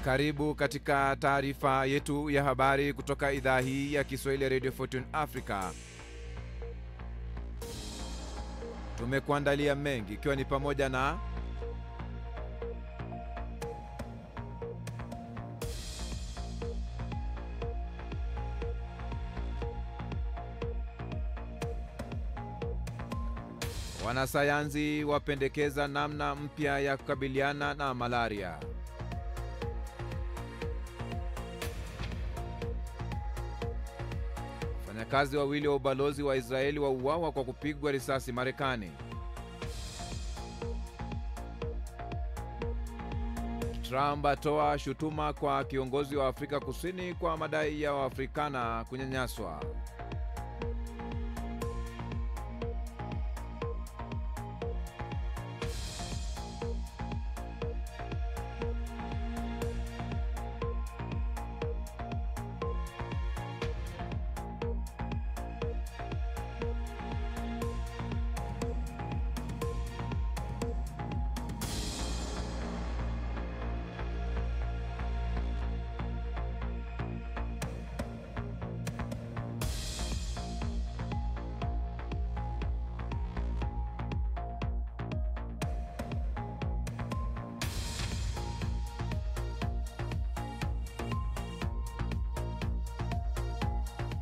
Karibu katika taarifa yetu ya habari kutoka idhaa hii ya Kiswahili Radio Fortune Africa. Tumekuandalia mengi ikiwa ni pamoja na wanasayansi wapendekeza namna mpya ya kukabiliana na malaria. Wafanyakazi wawili wa ubalozi wa Israeli wauawa kwa kupigwa risasi Marekani. Trump atoa shutuma kwa kiongozi wa Afrika Kusini kwa madai ya Waafrikana kunyanyaswa.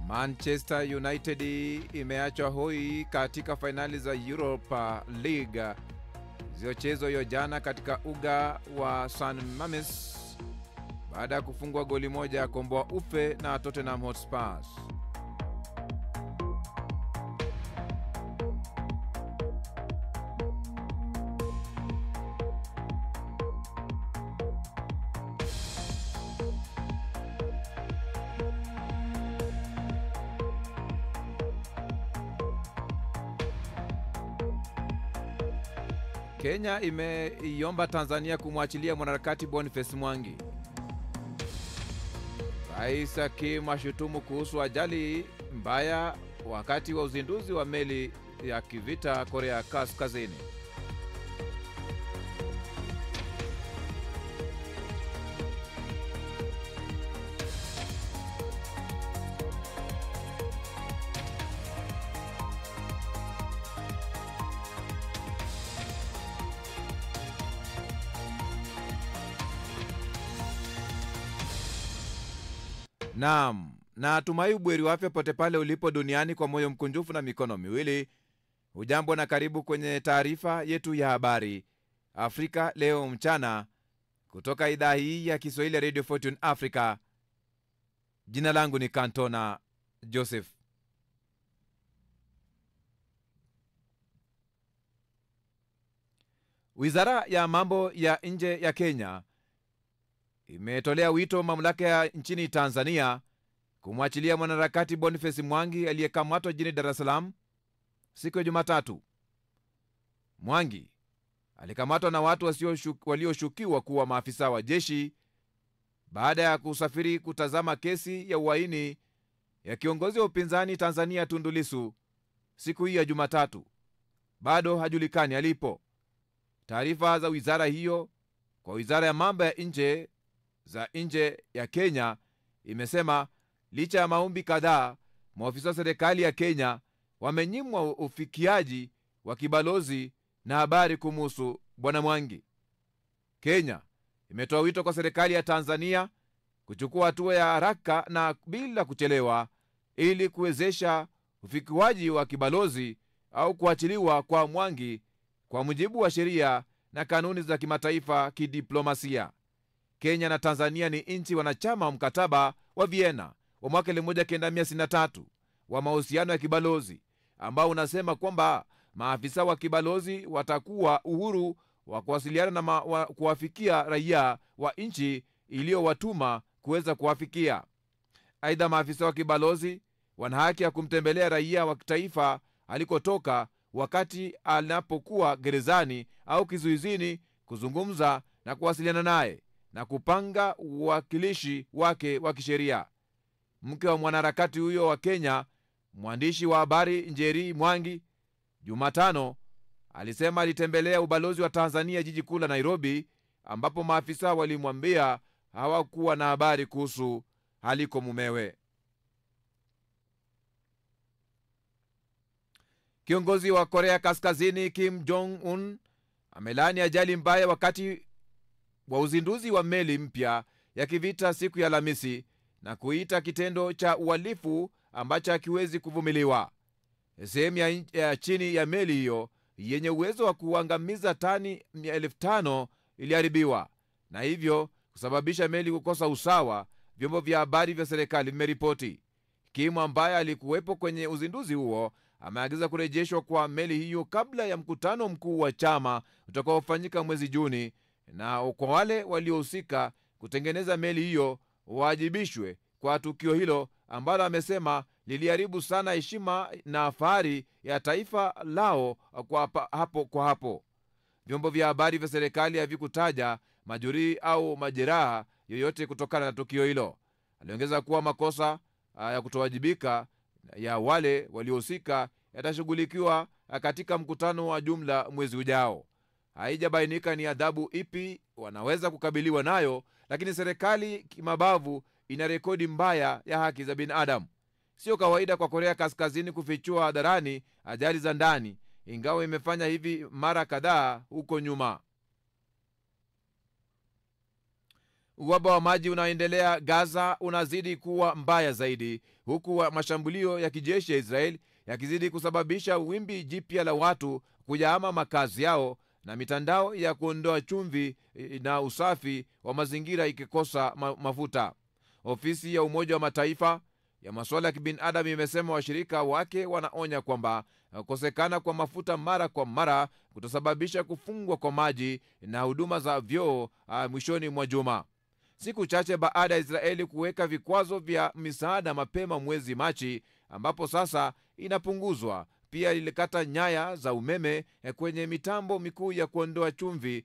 Manchester United imeachwa hoi katika finali za Europa League zilizochezwa hiyo jana katika uga wa St Mamés baada ya kufungwa goli moja komboa ufe na Tottenham Hotspur. Kenya imeiomba Tanzania kumwachilia mwanaharakati Boniface Mwangi. Rais akimshutumu kuhusu ajali mbaya wakati wa uzinduzi wa meli ya kivita Korea Kaskazini. Naam, na tumai buheri wa afya pote pale ulipo duniani kwa moyo mkunjufu na mikono miwili. Hujambo na karibu kwenye taarifa yetu ya habari Afrika leo mchana kutoka idhaa hii ya Kiswahili Radio Fortune Africa. Jina langu ni Kantona Joseph. Wizara ya mambo ya nje ya Kenya imetolea wito mamlaka ya nchini Tanzania kumwachilia mwanaharakati Boniface Mwangi aliyekamatwa jijini Dar es Salaam siku ya Jumatatu. Mwangi alikamatwa na watu walioshukiwa kuwa maafisa wa jeshi baada ya kusafiri kutazama kesi ya uhaini ya kiongozi wa upinzani Tanzania Tundu Lissu siku hii ya Jumatatu. Bado hajulikani alipo. Taarifa za wizara hiyo kwa wizara ya mambo ya nje ya Kenya imesema licha ya maombi kadhaa, maafisa wa serikali ya Kenya wamenyimwa ufikiaji wa kibalozi na habari kumhusu bwana Mwangi. Kenya imetoa wito kwa serikali ya Tanzania kuchukua hatua ya haraka na bila kuchelewa ili kuwezesha ufikiwaji wa kibalozi au kuachiliwa kwa Mwangi kwa mujibu wa sheria na kanuni za kimataifa kidiplomasia. Kenya na Tanzania ni nchi wanachama wa mkataba wa Vienna wa mwaka 1963 wa mahusiano ya kibalozi ambao unasema kwamba maafisa wa kibalozi watakuwa uhuru wa kuwasiliana na kuwafikia raia wa nchi iliyowatuma kuweza kuwafikia. Aidha, maafisa wa kibalozi wana haki ya kumtembelea raia wa kitaifa alikotoka wakati anapokuwa gerezani au kizuizini, kuzungumza na kuwasiliana naye na kupanga uwakilishi wake wa kisheria. Mke wa mwanaharakati huyo wa Kenya, mwandishi wa habari Njeri Mwangi, Jumatano alisema alitembelea ubalozi wa Tanzania jiji kuu la Nairobi, ambapo maafisa walimwambia hawakuwa na habari kuhusu aliko mumewe. Kiongozi wa Korea Kaskazini Kim Jong-un amelaani ajali mbaya wakati wa uzinduzi wa meli mpya ya kivita siku ya Alhamisi na kuita kitendo cha uhalifu ambacho hakiwezi kuvumiliwa. Sehemu ya chini ya meli hiyo yenye uwezo wa kuangamiza tani 5,000 iliharibiwa na hivyo kusababisha meli kukosa usawa, vyombo vya habari vya serikali vimeripoti. Kim, ambaye alikuwepo kwenye uzinduzi huo, ameagiza kurejeshwa kwa meli hiyo kabla ya mkutano mkuu wa chama utakaofanyika mwezi Juni, na kwa wale waliohusika kutengeneza meli hiyo wajibishwe kwa tukio hilo ambalo amesema liliharibu sana heshima na fahari ya taifa lao kwa hapo. Vyombo vya habari vya serikali havikutaja majeruhi au majeraha yoyote kutokana na tukio hilo. Aliongeza kuwa makosa ya kutowajibika ya wale waliohusika yatashughulikiwa katika mkutano wa jumla mwezi ujao. Haijabainika ni adhabu ipi wanaweza kukabiliwa nayo, lakini serikali kimabavu ina rekodi mbaya ya haki za binadamu. Sio kawaida kwa Korea Kaskazini kufichua hadharani ajali za ndani, ingawa imefanya hivi mara kadhaa huko nyuma. Uhaba wa maji unaendelea Gaza unazidi kuwa mbaya zaidi, huku mashambulio ya kijeshi ya Israel yakizidi kusababisha wimbi jipya la watu kuyahama makazi yao na mitandao ya kuondoa chumvi na usafi wa mazingira ikikosa mafuta. Ofisi ya Umoja wa Mataifa ya masuala ya kibinadamu imesema washirika wake wanaonya kwamba kukosekana kwa mafuta mara kwa mara kutasababisha kufungwa kwa maji na huduma za vyoo mwishoni mwa juma. Siku chache baada ya Israeli kuweka vikwazo vya misaada mapema mwezi Machi, ambapo sasa inapunguzwa, pia ilikata nyaya za umeme kwenye mitambo mikuu ya kuondoa chumvi,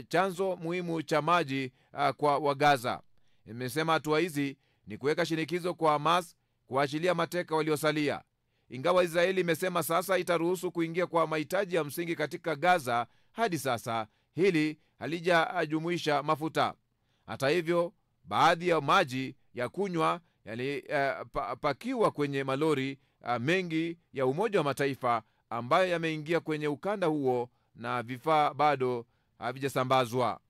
chanzo muhimu cha maji kwa Wagaza. Imesema hatua hizi ni kuweka shinikizo kwa Hamas kuachilia mateka waliosalia. Ingawa Israeli imesema sasa itaruhusu kuingia kwa mahitaji ya msingi katika Gaza, hadi sasa hili halijajumuisha mafuta. Hata hivyo, baadhi ya maji ya kunywa yalipakiwa kwenye malori mengi ya Umoja wa Mataifa ambayo yameingia kwenye ukanda huo na vifaa bado havijasambazwa.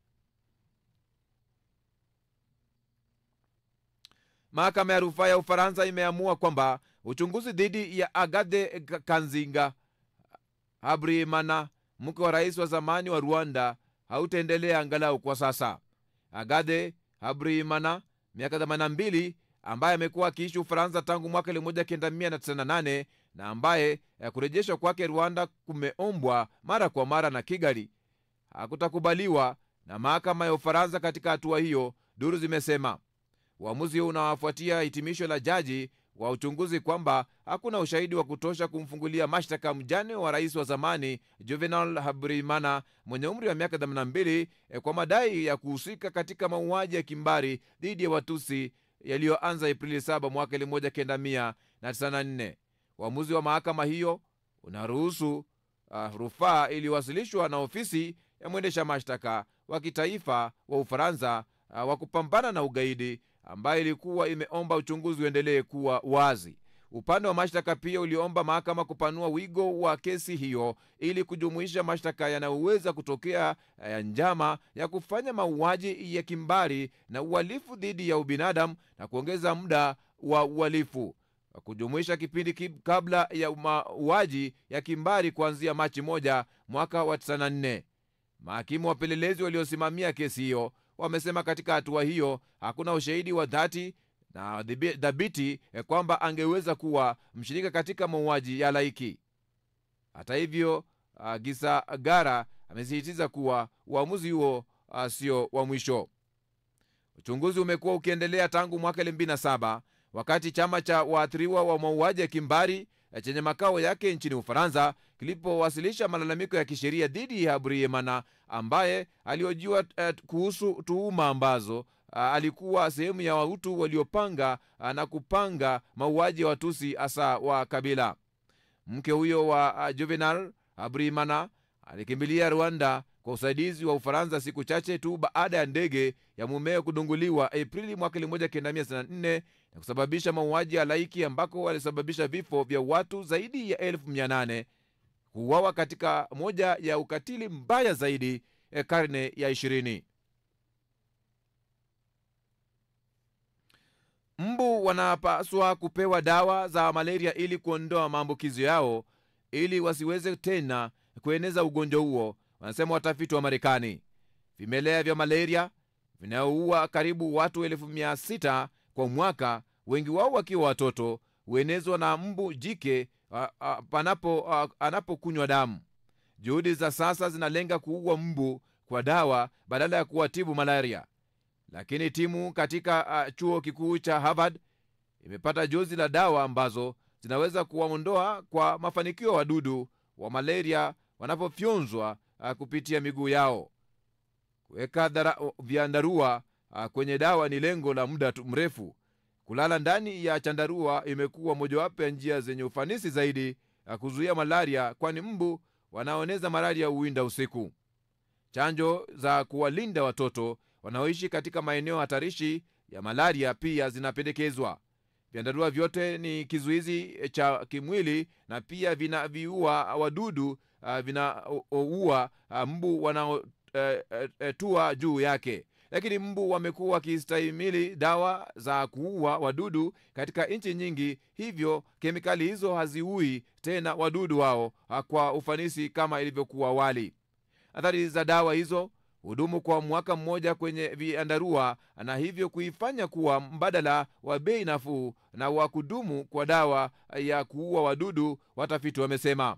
Mahakama ya rufaa ya Ufaransa imeamua kwamba uchunguzi dhidi ya Agathe Kanzinga Habyarimana, mke wa rais wa zamani wa Rwanda, hautaendelea angalau kwa sasa. Agathe Habyarimana, miaka 82, ambaye amekuwa akiishi Ufaransa tangu mwaka 1998 na ambaye kurejeshwa kwake Rwanda kumeombwa mara kwa mara na Kigali, hakutakubaliwa na mahakama ya Ufaransa. Katika hatua hiyo, duru zimesema uamuzi huu unawafuatia hitimisho la jaji wa uchunguzi kwamba hakuna ushahidi wa kutosha kumfungulia mashtaka mjane wa rais wa zamani Juvenal Habyarimana mwenye umri wa miaka 82 kwa madai ya kuhusika katika mauaji ya kimbari dhidi ya Watusi yaliyoanza Aprili 7 mwaka 1994. Uamuzi wa mahakama hiyo unaruhusu rufaa iliyowasilishwa na ofisi ya mwendesha mashtaka wa kitaifa wa Ufaransa wa kupambana na ugaidi, ambayo ilikuwa imeomba uchunguzi uendelee kuwa wazi. Upande wa mashtaka pia uliomba mahakama kupanua wigo wa kesi hiyo ili kujumuisha mashtaka yanayoweza kutokea ya njama ya kufanya mauaji ya kimbari na uhalifu dhidi ya ubinadamu na kuongeza muda wa uhalifu, kujumuisha kipindi kabla ya mauaji ya kimbari kuanzia Machi 1 mwaka wa 94. Mahakimu wapelelezi waliosimamia kesi hiyo wamesema katika hatua hiyo hakuna ushahidi wa dhati na dhabiti kwamba angeweza kuwa mshirika katika mauaji ya halaiki. Hata hivyo, Gisagara amesisitiza kuwa uamuzi huo sio wa mwisho. Uchunguzi umekuwa ukiendelea tangu mwaka 2007 wakati chama cha waathiriwa wa mauaji ya kimbari chenye makao yake nchini Ufaransa kilipowasilisha malalamiko ya kisheria dhidi ya Habyarimana, ambaye aliojiwa kuhusu tuhuma ambazo alikuwa sehemu ya Wahutu waliopanga na kupanga mauaji ya Watusi hasa wa kabila. Mke huyo wa Juvenal Habyarimana alikimbilia Rwanda kwa usaidizi wa Ufaransa siku chache tu baada ya ndege ya mumeo kudunguliwa Aprili mwaka 1964 na kusababisha mauaji ya halaiki, ambako walisababisha vifo vya watu zaidi ya 800 kuuawa katika moja ya ukatili mbaya zaidi karne ya 20. Mbu wanapaswa kupewa dawa za malaria ili kuondoa maambukizo yao ili wasiweze tena kueneza ugonjwa huo, wanasema watafiti wa Marekani. Vimelea vya malaria vinaoua karibu watu 600,000 kwa mwaka, wengi wao wakiwa watoto, huenezwa na mbu jike anapokunywa damu. Juhudi za sasa zinalenga kuua mbu kwa dawa badala ya kuwatibu malaria, lakini timu katika chuo kikuu cha Harvard imepata jozi la dawa ambazo zinaweza kuwaondoa kwa mafanikio wadudu wa malaria wanapofyonzwa kupitia miguu yao. Kuweka vyandarua kwenye dawa ni lengo la muda mrefu. Kulala ndani ya chandarua imekuwa mojawapo ya njia zenye ufanisi zaidi kuzuia malaria, kwani mbu wanaoeneza malaria huwinda usiku. Chanjo za kuwalinda watoto wanaoishi katika maeneo hatarishi ya malaria pia zinapendekezwa. Vyandarua vyote ni kizuizi cha kimwili na pia vinaviua wadudu vinaua mbu wanaotua juu yake, lakini mbu wamekuwa wakistahimili dawa za kuua wadudu katika nchi nyingi, hivyo kemikali hizo haziui tena wadudu wao kwa ufanisi kama ilivyokuwa awali. Athari za dawa hizo hudumu kwa mwaka mmoja kwenye vyandarua na hivyo kuifanya kuwa mbadala wa bei nafuu na wa kudumu kwa dawa ya kuua wadudu, watafiti wamesema.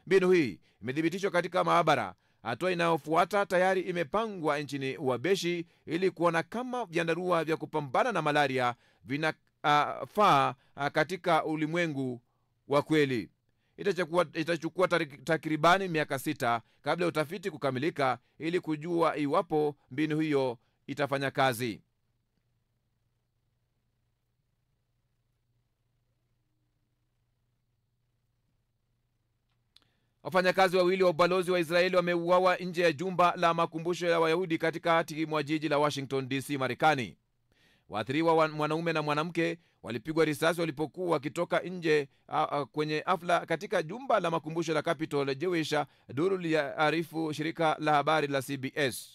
Mbinu hii imethibitishwa katika maabara. Hatua inayofuata tayari imepangwa nchini Uhabeshi ili kuona kama vyandarua vya kupambana na malaria vinafaa katika ulimwengu wa kweli. Itachukua takribani miaka 6 kabla ya utafiti kukamilika ili kujua iwapo mbinu hiyo itafanya kazi. Wafanyakazi wawili wa ubalozi wa Israeli wameuawa nje ya jumba la makumbusho ya Wayahudi katikati mwa jiji la Washington DC, Marekani. Waathiriwa mwanaume na mwanamke walipigwa risasi walipokuwa wakitoka nje kwenye hafla katika jumba la makumbusho la Capitol Jewish, duru liarifu shirika la habari la CBS.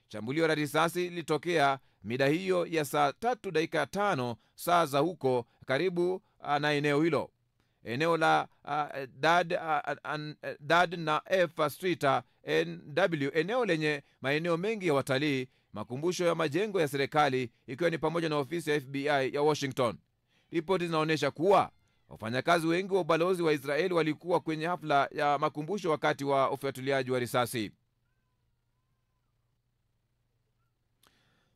Shambulio la risasi lilitokea mida hiyo ya saa 3:05 saa za huko karibu na eneo hilo, eneo la Dad na F Street NW, eneo lenye maeneo mengi ya watalii, makumbusho ya majengo ya serikali, ikiwa ni pamoja na ofisi ya FBI ya Washington. Ripoti zinaonyesha kuwa wafanyakazi wengi wa ubalozi wa Israeli walikuwa kwenye hafla ya makumbusho wakati wa ufuatiliaji wa risasi.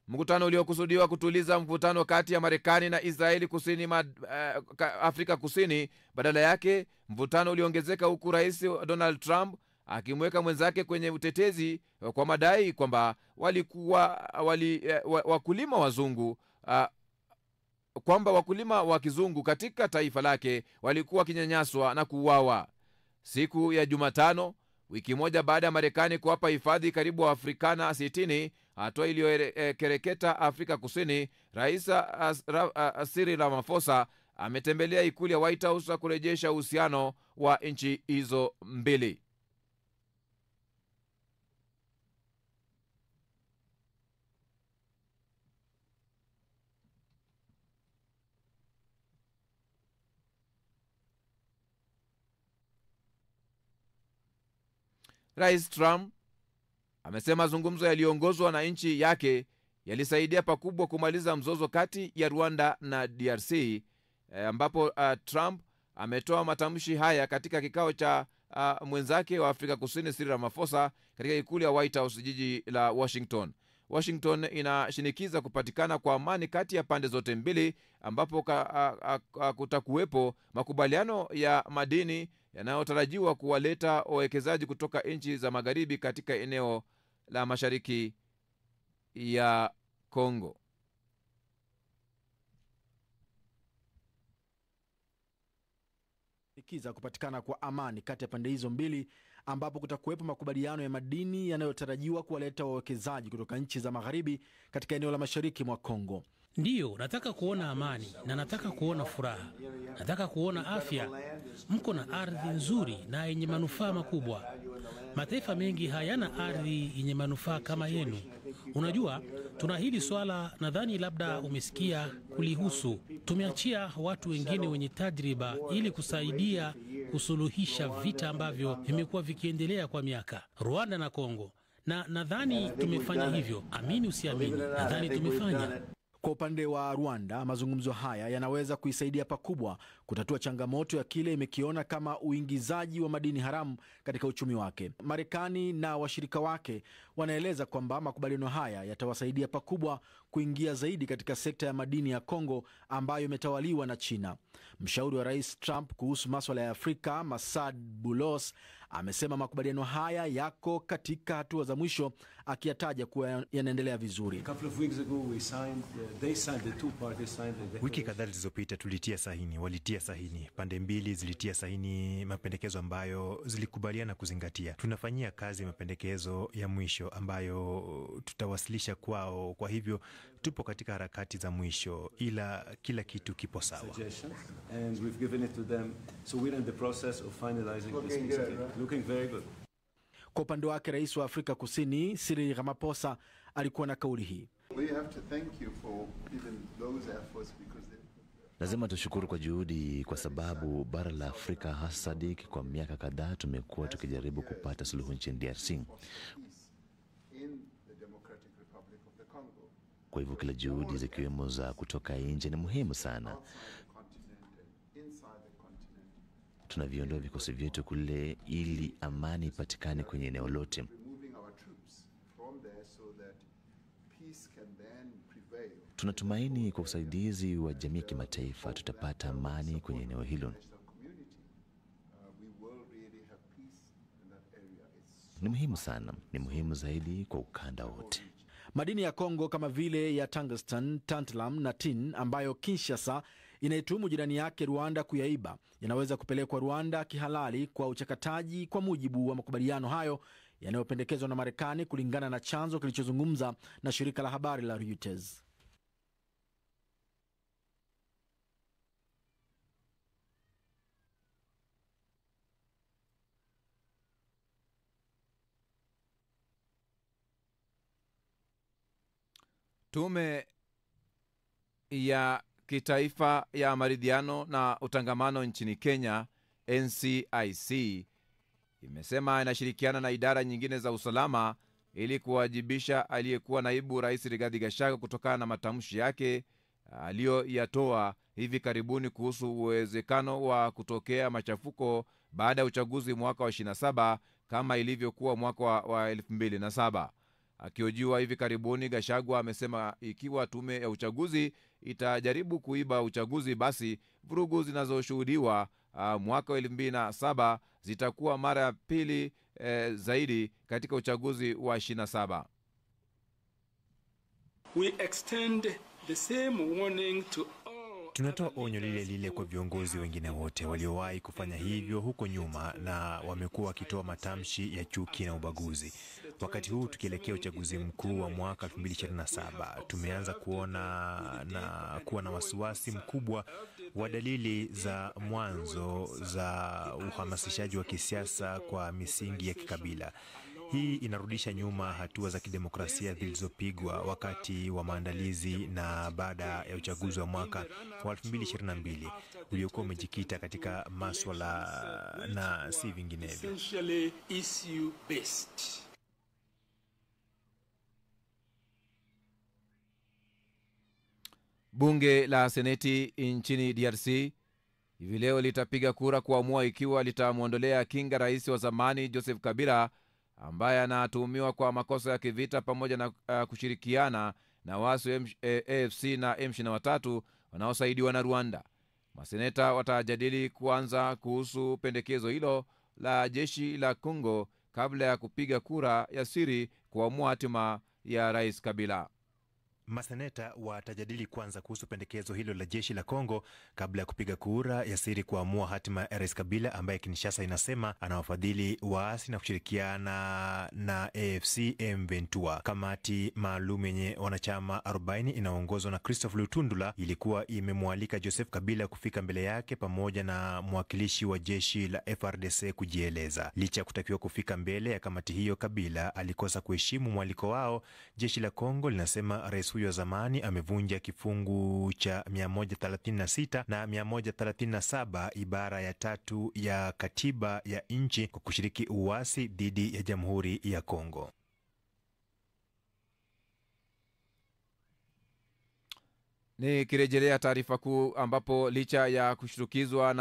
Mkutano uliokusudiwa kutuliza mvutano kati ya Marekani na Israeli Afrika Kusini, badala yake mvutano uliongezeka, huku Rais Donald Trump akimweka mwenzake kwenye utetezi kwa madai kwamba wakulima wazungu kwamba wakulima wa kizungu katika taifa lake walikuwa wakinyanyaswa na kuuawa. Siku ya Jumatano, wiki moja baada ya Marekani kuwapa hifadhi karibu wa Afrikana 60, hatua iliyokereketa Afrika Kusini, Rais Cyril Ramaphosa ametembelea ikulu ya White House kurejesha uhusiano wa nchi hizo mbili. Rais Trump amesema mazungumzo yaliyoongozwa na nchi yake yalisaidia pakubwa kumaliza mzozo kati ya Rwanda na DRC, ambapo Trump ametoa matamshi haya katika kikao cha mwenzake wa Afrika Kusini Cyril Ramaphosa katika ikulu ya White House, jiji la Washington. Washington inashinikiza kupatikana kwa amani kati ya pande zote mbili, ambapo kutakuwepo makubaliano ya madini yanayotarajiwa kuwaleta wawekezaji kutoka nchi za magharibi katika eneo la mashariki ya Kongo. ameshinikiza kupatikana kwa amani kati ya pande hizo mbili, ambapo kutakuwepo makubaliano ya madini yanayotarajiwa kuwaleta wawekezaji kutoka nchi za magharibi katika eneo la mashariki mwa Kongo. Ndiyo, nataka kuona amani na nataka kuona furaha. Nataka kuona afya. Mko na ardhi nzuri na yenye manufaa makubwa. Mataifa mengi hayana ardhi yenye manufaa kama yenu. Unajua, tuna hili swala, nadhani labda umesikia kulihusu. Tumeachia watu wengine wenye tajriba ili kusaidia kusuluhisha vita ambavyo vimekuwa vikiendelea kwa miaka, Rwanda na Kongo. Na nadhani tumefanya hivyo. Amini usiamini, nadhani tumefanya. Kwa upande wa Rwanda, mazungumzo haya yanaweza kuisaidia pakubwa kutatua changamoto ya kile imekiona kama uingizaji wa madini haramu katika uchumi wake. Marekani na washirika wake wanaeleza kwamba makubaliano haya yatawasaidia pakubwa kuingia zaidi katika sekta ya madini ya Kongo ambayo imetawaliwa na China. Mshauri wa Rais Trump kuhusu masuala ya Afrika, Masad Boulos, amesema makubaliano haya yako katika hatua za mwisho, akiyataja kuwa yanaendelea vizuri. Wiki kadhaa zilizopita tulitia sahini, walitia sahini, pande mbili zilitia sahini mapendekezo ambayo zilikubaliana kuzingatia. Tunafanyia kazi mapendekezo ya mwisho ambayo tutawasilisha kwao. Kwa hivyo tupo katika harakati za mwisho, ila kila kitu kipo sawa. Kwa upande wake, rais wa Afrika Kusini Cyril Ramaphosa alikuwa na kauli hii. Lazima tushukuru kwa juhudi, kwa sababu bara la Afrika hasa SADC kwa miaka kadhaa tumekuwa tukijaribu kupata suluhu nchini DRC. Kwa hivyo kila juhudi zikiwemo za kutoka nje ni muhimu sana. Tunaviondoa vikosi vyetu kule ili amani ipatikane kwenye eneo lote. Tunatumaini kwa usaidizi wa jamii ya kimataifa tutapata amani kwenye eneo hilo. Ni muhimu sana, ni muhimu zaidi kwa ukanda wote. Madini ya Kongo kama vile ya tungsten, tantalum na tin ambayo Kinshasa inaituhumu jirani yake Rwanda kuyaiba yanaweza kupelekwa Rwanda kihalali kwa uchakataji kwa mujibu wa makubaliano hayo yanayopendekezwa na Marekani, kulingana na chanzo kilichozungumza na shirika la habari la Reuters. Tume ya kitaifa ya maridhiano na utangamano nchini Kenya, NCIC, imesema inashirikiana na idara nyingine za usalama ili kuwajibisha aliyekuwa naibu rais Rigathi Gachagua kutokana na matamshi yake aliyoyatoa hivi karibuni kuhusu uwezekano wa kutokea machafuko baada ya uchaguzi mwaka wa 27 kama ilivyokuwa mwaka wa 2007. Akihojiwa hivi karibuni, Gachagua amesema ikiwa tume ya uchaguzi itajaribu kuiba uchaguzi, basi vurugu zinazoshuhudiwa mwaka wa 2007 zitakuwa mara ya pili zaidi katika uchaguzi wa 27. We extend the same warning to Tunatoa onyo lile lile kwa viongozi wengine wote waliowahi kufanya hivyo huko nyuma na wamekuwa wakitoa matamshi ya chuki na ubaguzi. Wakati huu tukielekea uchaguzi mkuu wa mwaka 2027, tumeanza kuwa na wasiwasi mkubwa wa dalili za mwanzo za uhamasishaji wa kisiasa kwa misingi ya kikabila. Hii inarudisha nyuma hatua za kidemokrasia zilizopigwa wakati wa maandalizi na baada ya uchaguzi wa mwaka wa 2022 uliokuwa umejikita katika masuala na si vinginevyo. Bunge la Seneti nchini DRC hivi leo litapiga kura kuamua ikiwa litamwondolea kinga rais wa zamani Joseph Kabila ambaye anatuhumiwa kwa makosa ya kivita pamoja na kushirikiana na waasi AFC na M23 wanaosaidiwa na Rwanda. Maseneta watajadili kuanza kuhusu pendekezo hilo la jeshi la Kongo kabla ya kupiga kura ya siri kuamua hatima ya rais Kabila. Maseneta watajadili kwanza kuhusu pendekezo hilo la jeshi la Kongo kabla ya kupiga kura ya siri kuamua hatima ya Rais Kabila, ambaye Kinshasa inasema anawafadhili waasi na kushirikiana na AFC M23. Kamati maalum yenye wanachama 40 inaongozwa na Christophe Lutundula ilikuwa imemwalika Joseph Kabila kufika mbele yake pamoja na mwakilishi wa jeshi la FRDC kujieleza. Licha ya kutakiwa kufika mbele ya kamati hiyo, Kabila alikosa kuheshimu mwaliko wao. Jeshi la Kongo linasema rais huyo wa zamani amevunja kifungu cha 136 na 137 ibara ya 3 ya katiba ya nchi kwa kushiriki uasi dhidi ya Jamhuri ya Kongo. Ni kirejelea taarifa kuu ambapo licha ya kushtukizwa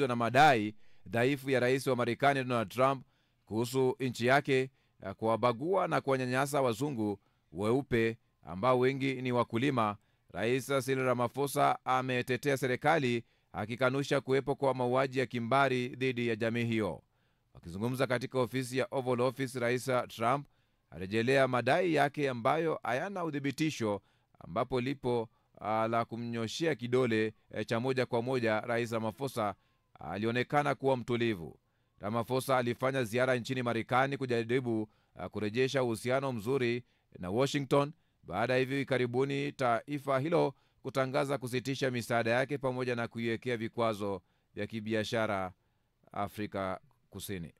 na madai dhaifu ya rais wa Marekani Donald Trump kuhusu nchi yake kuwabagua na kuwanyanyasa wazungu weupe ambao wengi ni wakulima, Rais Cyril Ramaphosa ametetea serikali akikanusha kuwepo kwa mauaji ya kimbari dhidi ya jamii hiyo. Wakizungumza katika ofisi ya Oval Office, Rais Trump arejelea madai yake ambayo hayana udhibitisho, ambapo lipo la kumnyoshea kidole cha moja kwa moja. Rais Ramaphosa alionekana kuwa mtulivu. Ramaphosa alifanya ziara nchini Marekani kujaribu kurejesha uhusiano mzuri na Washington baada hivi karibuni taifa hilo kutangaza kusitisha misaada yake pamoja na kuiwekea vikwazo vya kibiashara Afrika Kusini.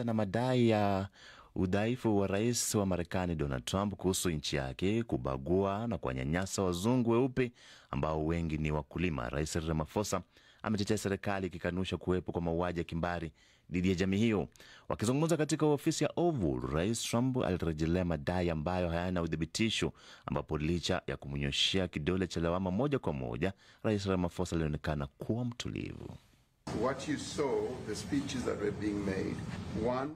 Na madai ya udhaifu wa rais wa Marekani Donald Trump kuhusu nchi yake kubagua na kuwanyanyasa wazungu weupe ambao wengi ni wakulima, Rais Ramaphosa ametetea serikali ikikanusha kuwepo kwa mauaji ya kimbari dhidi ya jamii hiyo. Wakizungumza katika ofisi ya Oval, Rais Trump alirejelea madai ambayo hayana udhibitisho, ambapo licha ya kumnyoshea kidole cha lawama moja kwa moja, Rais Ramaphosa alionekana kuwa mtulivu. What you saw, the speeches that were being made, one,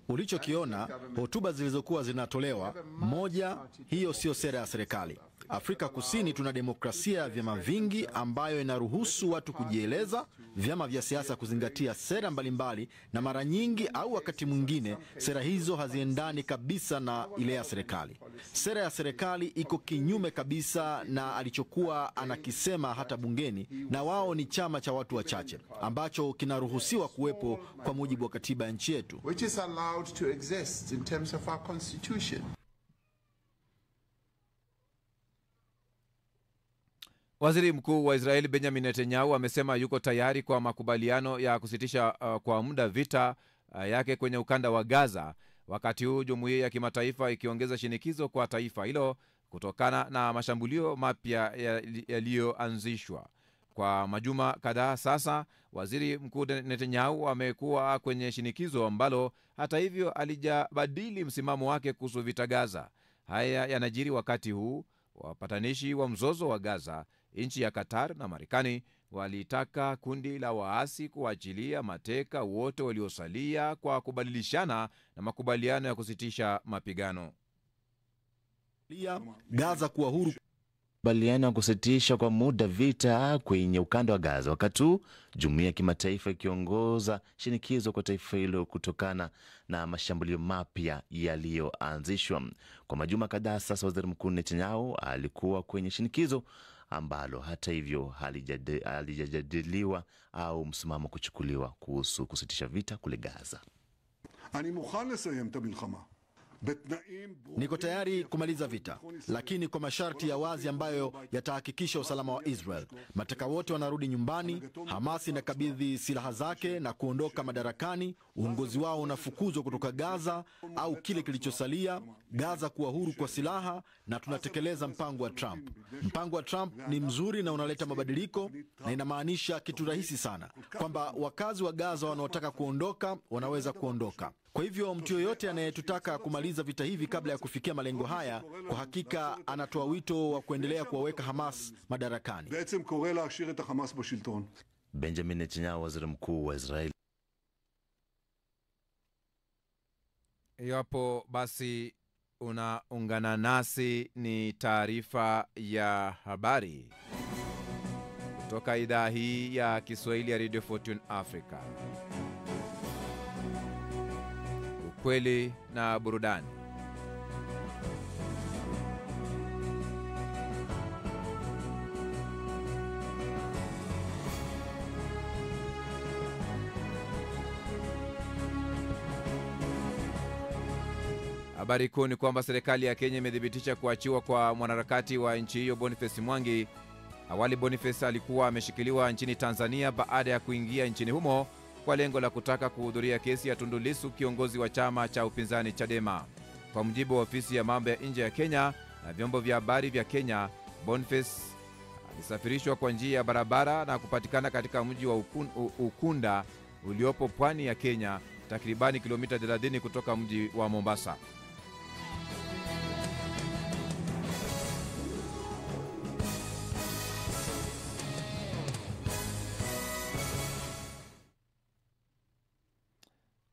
ulichokiona, hotuba zilizokuwa zinatolewa, moja, hiyo sio sera ya serikali. Afrika Kusini tuna demokrasia ya vyama vingi ambayo inaruhusu watu kujieleza, vyama vya siasa kuzingatia sera mbalimbali, na mara nyingi au wakati mwingine sera hizo haziendani kabisa na ile ya serikali. Sera ya serikali iko kinyume kabisa na alichokuwa anakisema hata bungeni, na wao ni chama cha watu wachache ambacho kinaruhusiwa kuwepo kwa mujibu wa katiba ya nchi yetu. which is allowed to exist in terms of our constitution. Waziri Mkuu wa Israeli Benjamin Netanyahu amesema yuko tayari kwa makubaliano ya kusitisha kwa muda vita yake kwenye ukanda wa Gaza, wakati huu jumuiya ya kimataifa ikiongeza shinikizo kwa taifa hilo kutokana na mashambulio mapya yaliyoanzishwa. Kwa majuma kadhaa sasa, Waziri Mkuu Netanyahu amekuwa kwenye shinikizo ambalo hata hivyo alijabadili msimamo wake kuhusu vita Gaza. Haya yanajiri wakati huu wapatanishi wa mzozo wa Gaza, nchi ya Qatar na Marekani, walitaka kundi la waasi kuachilia mateka wote waliosalia kwa kubadilishana na makubaliano ya kusitisha mapigano. Gaza kuwa huru. Makubaliano ya kusitisha kwa muda vita kwenye ukanda wa Gaza, wakati huu jumuiya ya kimataifa ikiongoza shinikizo kwa taifa hilo kutokana na mashambulio mapya yaliyoanzishwa. Kwa majuma kadhaa sasa, Waziri Mkuu Netanyahu alikuwa kwenye shinikizo ambalo hata hivyo halijajadiliwa au msimamo kuchukuliwa kuhusu kusitisha vita kule Gaza. Niko tayari kumaliza vita, lakini kwa masharti ya wazi ambayo yatahakikisha usalama wa Israel. Mateka wote wanarudi nyumbani, Hamas inakabidhi silaha zake na kuondoka madarakani, uongozi wao unafukuzwa kutoka Gaza au kile kilichosalia, Gaza kuwa huru kwa silaha, na tunatekeleza mpango wa Trump. Mpango wa Trump ni mzuri na unaleta mabadiliko, na inamaanisha kitu rahisi sana, kwamba wakazi wa Gaza wanaotaka kuondoka wanaweza kuondoka. Kwa hivyo mtu yoyote anayetutaka kumaliza vita hivi kabla ya kufikia malengo haya, kwa hakika anatoa wito wa kuendelea kuwaweka Hamas madarakani. Benjamin Netanyahu, waziri mkuu wa Israeli. Iwapo basi unaungana nasi, ni taarifa ya habari kutoka idhaa hii ya Kiswahili ya Radio Fortune Africa. Ukweli na burudani. Habari kuu ni kwamba serikali ya Kenya imethibitisha kuachiwa kwa mwanaharakati wa nchi hiyo Boniface Mwangi. Awali Boniface alikuwa ameshikiliwa nchini Tanzania baada ya kuingia nchini humo kwa lengo la kutaka kuhudhuria kesi ya Tundu Lissu, kiongozi wa chama cha upinzani Chadema. Kwa mujibu wa ofisi ya mambo ya nje ya Kenya na vyombo vya habari vya Kenya, Boniface alisafirishwa kwa njia ya barabara na kupatikana katika mji wa Ukunda uliopo pwani ya Kenya, takribani kilomita 30 kutoka mji wa Mombasa.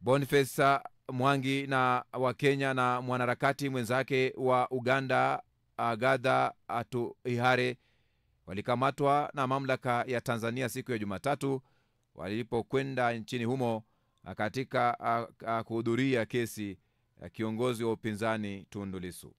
Boniface Mwangi na wa Kenya na mwanaharakati mwenzake wa Uganda Agatha Atuihare walikamatwa na mamlaka ya Tanzania siku ya Jumatatu walipokwenda nchini humo katika kuhudhuria kesi ya kiongozi wa upinzani Tundu Lissu.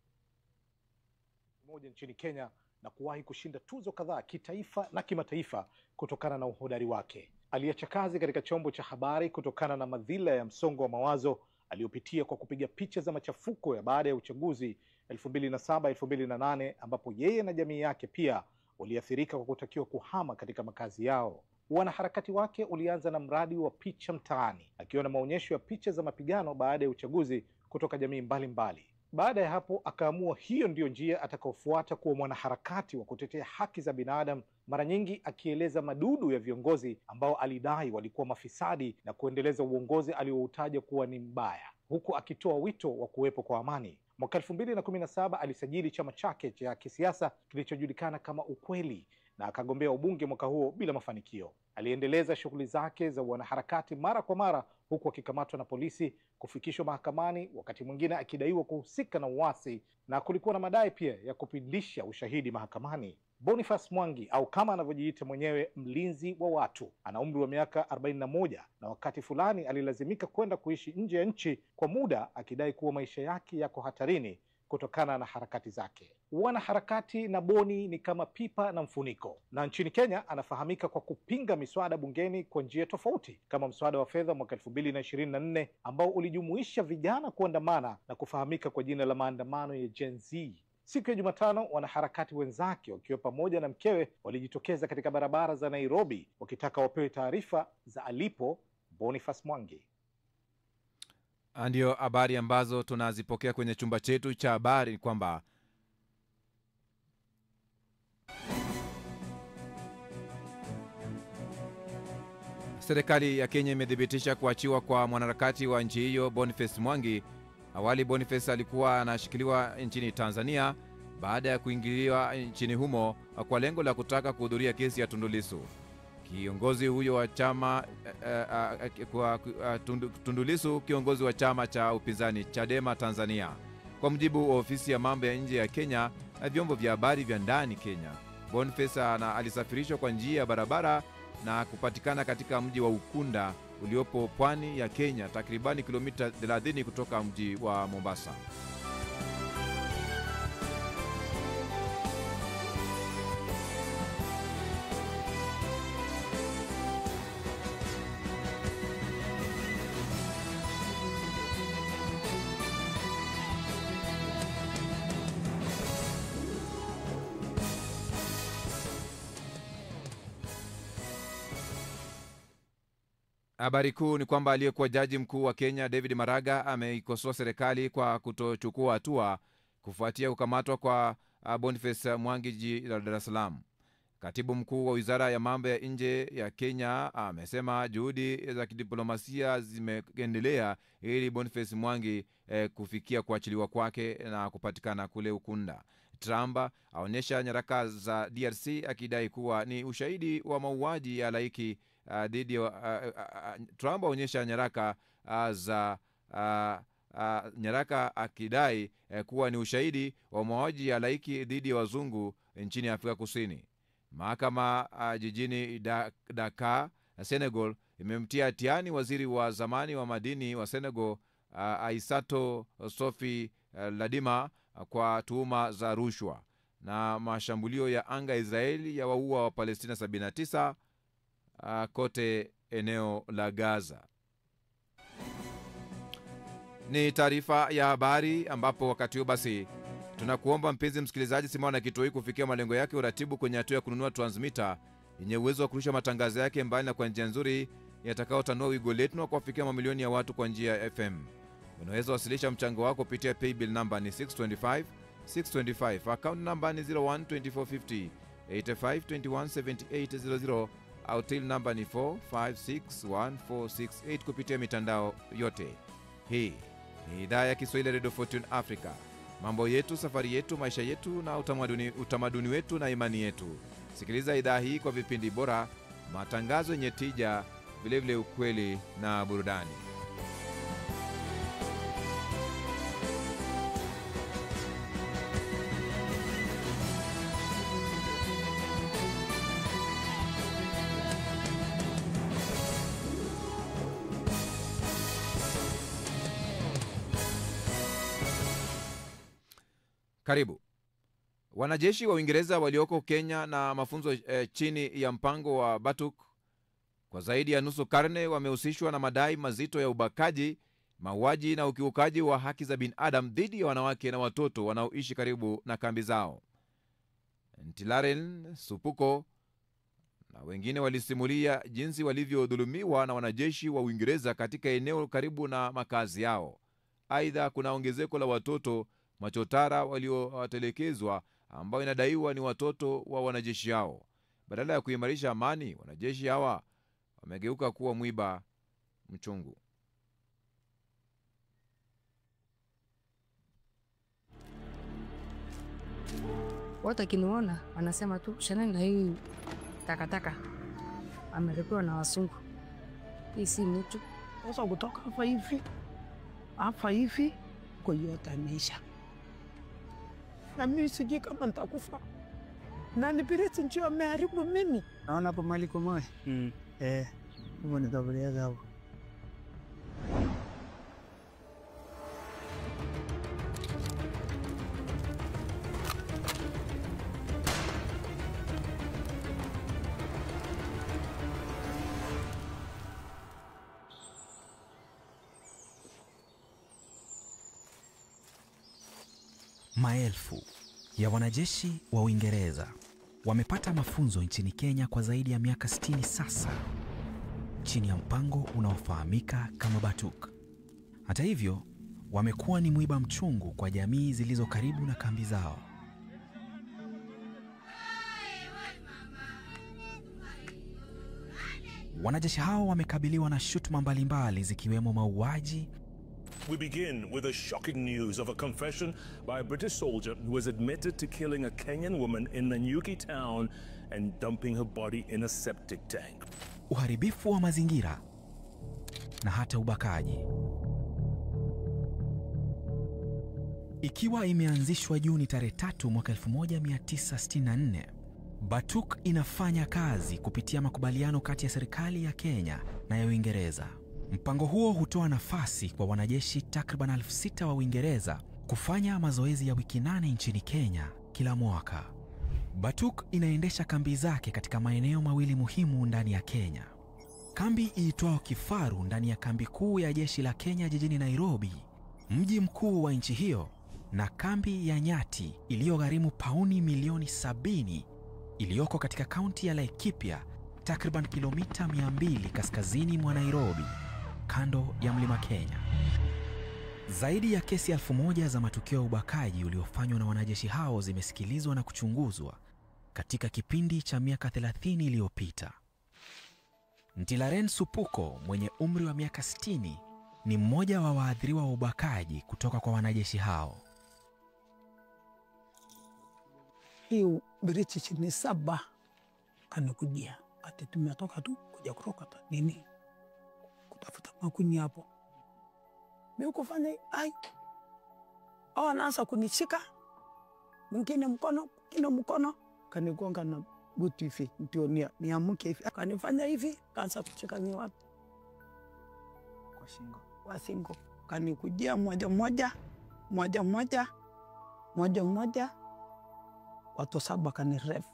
Mmoja nchini Kenya na kuwahi kushinda tuzo kadhaa kitaifa na kimataifa kutokana na uhodari wake. Aliacha kazi katika chombo cha habari kutokana na madhila ya msongo wa mawazo aliyopitia kwa kupiga picha za machafuko ya baada ya uchaguzi 2007-2008, ambapo yeye na jamii yake pia waliathirika kwa kutakiwa kuhama katika makazi yao. Wanaharakati wake ulianza na mradi wa picha mtaani, akiwa na maonyesho ya picha za mapigano baada ya uchaguzi kutoka jamii mbalimbali. Baada ya hapo akaamua hiyo ndiyo njia atakaofuata kuwa mwanaharakati wa kutetea haki za binadamu, mara nyingi akieleza madudu ya viongozi ambao alidai walikuwa mafisadi na kuendeleza uongozi alioutaja kuwa ni mbaya, huku akitoa wito wa kuwepo kwa amani. Mwaka 2017 alisajili chama chake cha kisiasa kilichojulikana kama Ukweli na akagombea ubunge mwaka huo bila mafanikio. Aliendeleza shughuli zake za wanaharakati mara kwa mara, huku akikamatwa na polisi, kufikishwa mahakamani, wakati mwingine akidaiwa kuhusika na uasi, na kulikuwa na madai pia ya kupindisha ushahidi mahakamani. Boniface Mwangi, au kama anavyojiita mwenyewe mlinzi wa watu, ana umri wa miaka 41 na wakati fulani alilazimika kwenda kuishi nje ya nchi kwa muda, akidai kuwa maisha yake yako hatarini kutokana na harakati zake. Wanaharakati na Boni ni kama pipa na mfuniko, na nchini Kenya anafahamika kwa kupinga miswada bungeni kwa njia tofauti, kama mswada wa fedha mwaka 2024 ambao ulijumuisha vijana kuandamana na kufahamika kwa jina la maandamano ya Gen Z. Siku ya Jumatano, wanaharakati wenzake wakiwa pamoja na mkewe walijitokeza katika barabara za Nairobi wakitaka wapewe taarifa za alipo Boniface Mwangi. Ndio habari ambazo tunazipokea kwenye chumba chetu cha habari, kwamba serikali ya Kenya imethibitisha kuachiwa kwa mwanaharakati wa nchi hiyo Boniface Mwangi. Awali Boniface alikuwa anashikiliwa nchini Tanzania baada ya kuingiliwa nchini humo kwa lengo la kutaka kuhudhuria kesi ya Tundu Lissu. Kiongozi huyo wa chama Tundu Lissu, kiongozi wa chama cha upinzani Chadema Tanzania. Kwa mujibu wa ofisi ya mambo ya nje ya Kenya na vyombo vya habari vya ndani Kenya, Boniface alisafirishwa kwa njia ya barabara na kupatikana katika mji wa Ukunda uliopo pwani ya Kenya, takribani kilomita 30 kutoka mji wa Mombasa. Habari kuu ni kwamba aliyekuwa jaji mkuu wa Kenya David Maraga ameikosoa serikali kwa kutochukua hatua kufuatia kukamatwa kwa Boniface Mwangi jijini Dar es Salaam. Katibu mkuu wa wizara ya mambo ya nje ya Kenya amesema juhudi za kidiplomasia zimeendelea ili Boniface Mwangi kufikia kuachiliwa kwake na kupatikana kule Ukunda. Trump aonyesha nyaraka za DRC akidai kuwa ni ushahidi wa mauaji ya halaiki dhidi Trump aonyesha nyaraka za nyaraka akidai kuwa ni ushahidi wa mauaji ya halaiki dhidi ya wazungu nchini Afrika Kusini. Mahakama jijini Dakar, Senegal, imemtia hatiani waziri wa zamani wa madini wa Senegal Aissatou Sophie Ladima kwa tuhuma za rushwa na mashambulio ya anga Israeli ya waua wa Palestina 79 kote eneo la Gaza. Ni taarifa ya habari, ambapo wakati huu basi tunakuomba mpenzi msikilizaji, simama na kituo hiki kufikia malengo yake. Uratibu kwenye hatua ya kununua transmitter yenye uwezo wa kurusha matangazo yake mbali na kwa njia nzuri yatakayotanua wigo letu na kuwafikia mamilioni ya watu kwa njia ya FM. Unaweza wasilisha mchango wako kupitia paybill namba ni 625 account namba ni 012450 85217800 au till namba ni 456146 kupitia mitandao yote. Hii ni idhaa ya Kiswahili ya Radio Fortune Africa. Mambo yetu, safari yetu, maisha yetu na utamaduni wetu na imani yetu. Sikiliza idhaa hii kwa vipindi bora, matangazo yenye tija, vilevile ukweli na burudani. Karibu. Wanajeshi wa Uingereza walioko Kenya na mafunzo chini ya mpango wa Batuk kwa zaidi ya nusu karne wamehusishwa na madai mazito ya ubakaji, mauaji na ukiukaji wa haki za binadamu dhidi ya wanawake na watoto wanaoishi karibu na kambi zao. Ntilaren Supuko na wengine walisimulia jinsi walivyodhulumiwa na wanajeshi wa Uingereza katika eneo karibu na makazi yao. Aidha, kuna ongezeko la watoto machotara waliotelekezwa ambao inadaiwa ni watoto wa wanajeshi hao. Badala ya kuimarisha amani, wanajeshi hawa wamegeuka kuwa mwiba mchungu. Watu akiniona wanasema tu Shanani na hii takataka amelekewa na wasungu. Hii si mtu. Sasa kutoka hapa hivi kwa yote ameisha. Na mimi sijui kama nitakufa. Na nipireti njio ameharibu mimi. Naona hapo mali kwa moyo. Hivyo nitavulia hapo. Maelfu ya wanajeshi wa Uingereza wamepata mafunzo nchini Kenya kwa zaidi ya miaka 60 sasa, chini ya mpango unaofahamika kama Batuk. Hata hivyo, wamekuwa ni mwiba mchungu kwa jamii zilizo karibu na kambi zao. Wanajeshi hao wamekabiliwa na shutuma mbalimbali zikiwemo mauaji. We begin with the shocking news of a confession by a British soldier who was admitted to killing a Kenyan woman in Nanyuki town and dumping her body in a septic tank. Uharibifu wa mazingira na hata ubakaji. Ikiwa imeanzishwa Juni tarehe 3 mwaka 1964, Batuk inafanya kazi kupitia makubaliano kati ya serikali ya Kenya na ya Uingereza. Mpango huo hutoa nafasi kwa wanajeshi takriban 6,000 wa Uingereza kufanya mazoezi ya wiki 8 nchini Kenya kila mwaka. Batuk inaendesha kambi zake katika maeneo mawili muhimu ndani ya Kenya. Kambi iitwayo Kifaru ndani ya kambi kuu ya jeshi la Kenya jijini Nairobi, mji mkuu wa nchi hiyo, na kambi ya Nyati iliyogharimu pauni milioni 70 iliyoko katika kaunti ya Laikipia, takriban kilomita 200 kaskazini mwa Nairobi, kando ya mlima Kenya. Zaidi ya kesi 1000 za matukio ya ubakaji uliofanywa na wanajeshi hao zimesikilizwa na kuchunguzwa katika kipindi cha miaka 30 iliyopita. Ntilaren Supuko mwenye umri wa miaka 60 ni mmoja wa waathiriwa wa ubakaji kutoka kwa wanajeshi hao. Hiyo British ni 7 kanakujia. Ati tumetoka tu kuja kutoka nini? Kutafuta makuni hapo. Mimi kufanya anaanza kunishika. Mwingine mkono kanigonga na buti hivi ndio niamke hivi. Kanifanya hivi, kaanza kucheka ni wapi? Kwa shingo. Kanikujia moja moja. Watu 7 kaniref.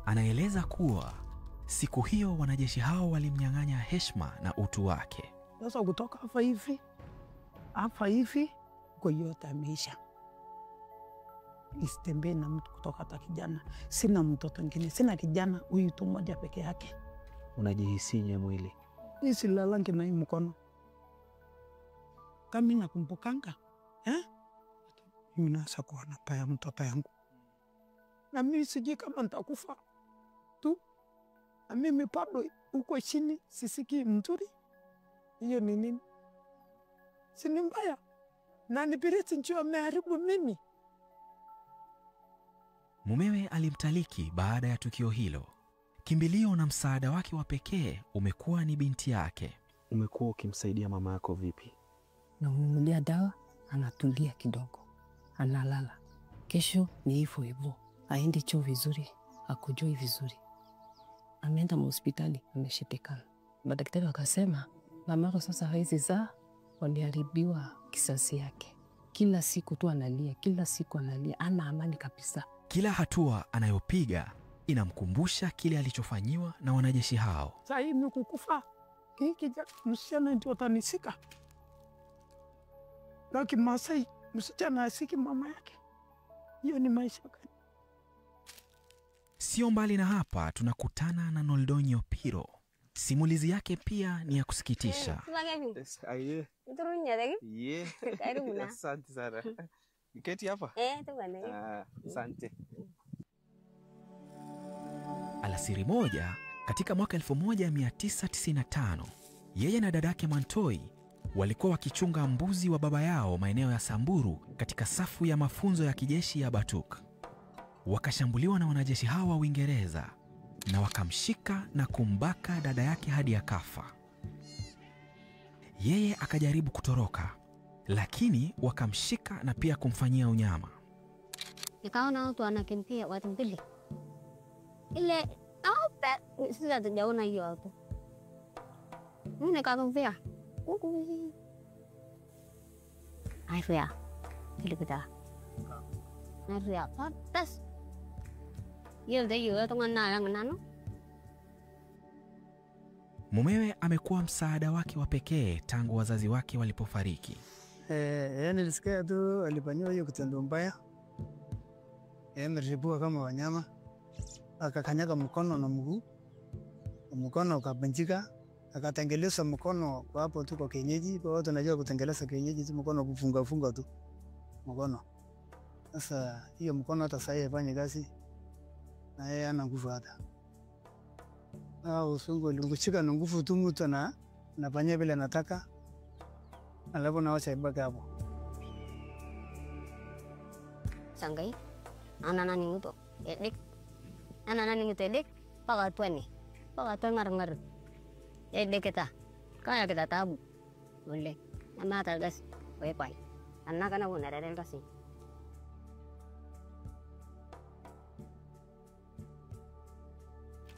Anaeleza kuwa Siku hiyo wanajeshi hao walimnyang'anya heshima na utu wake. Sasa kutoka hapa hivi kwa yote ameisha. Isitembee na mtu kutoka hata kijana. Sina mtoto mwingine, sina kijana, huyu tu mmoja peke yake. Unajihisije mwili? Mimi silalangi na hii mkono. Kama nakumbukanga, mimi nasa kuona paya mtoto yangu. Na mimi sijui kama nitakufa tu. Na mimi bado uko chini, sisikii mzuri. Hiyo ni nini? Si ni mbaya. Na nipiriti njoo ameharibu mimi. Mumewe alimtaliki baada ya tukio hilo. Kimbilio na msaada wake wa pekee umekuwa ni binti yake. Umekuwa ukimsaidia mama yako vipi? Namnunulia dawa, anatulia kidogo, analala. Kesho ni hivyo hivyo, haendi choo vizuri, hakujui vizuri. Ameenda hospitali, ameshitikana. Madaktari wakasema mamako sasa hawezi zaa, waliharibiwa kizazi yake. Kila siku tu analia, kila siku analia, hana amani kabisa. Kila hatua anayopiga inamkumbusha kile alichofanyiwa na wanajeshi hao. Sasa hivi kukufa, hiki msichana ndio atanisika. Lakini Masai, msichana asiki mama yake. Hiyo ni maisha gani? Sio mbali na hapa tunakutana na Noldonyo Piro. Simulizi yake pia ni ya kusikitisha. Asante sana. Niketi hapa? Asante. Alasiri moja katika mwaka 1995, yeye na dadake Mantoi walikuwa wakichunga mbuzi wa baba yao maeneo ya Samburu katika safu ya mafunzo ya kijeshi ya Batuk. Wakashambuliwa na wanajeshi hao wa Uingereza na wakamshika na kumbaka dada yake hadi akafa. Yeye akajaribu kutoroka, lakini wakamshika na pia kumfanyia unyama. Nikaona watu wanakimbia, watu mbili. Ile sisi hatujaona hiyo watu. Mimi nikakimbia. Aifia. Ilikuwa. Aifia. Patas. Hiyo ndio tungana nano. Mumewe amekuwa msaada wake wa pekee tangu wazazi wake walipofariki. Nilisikia tu alifanywa hiyo kitendo mbaya. Ameripua kama wanyama. Akakanyaga mkono na mguu. Mkono ukabanjika. Akatengeleza mkono kwa hapo tu kwa kienyeji. Kwa watu wanajua kutengeleza kienyeji tu mkono kufunga tu. Mkono. Sasa hiyo mkono hata sasa haifanye kazi. Na yeye ana nguvu hata. Usungu linguchika na nguvu tu mtu na anafanya vile anataka. Alafu na wacha ibaki hapo. Sangai. Ana nani nguto? Edik. Ana nani nguto edik? Pakatuan ngar-ngar. Edik kita. Kaya kita tabu. Boleh. Nama talgas. Wepai. Anak kana pun ada kasi.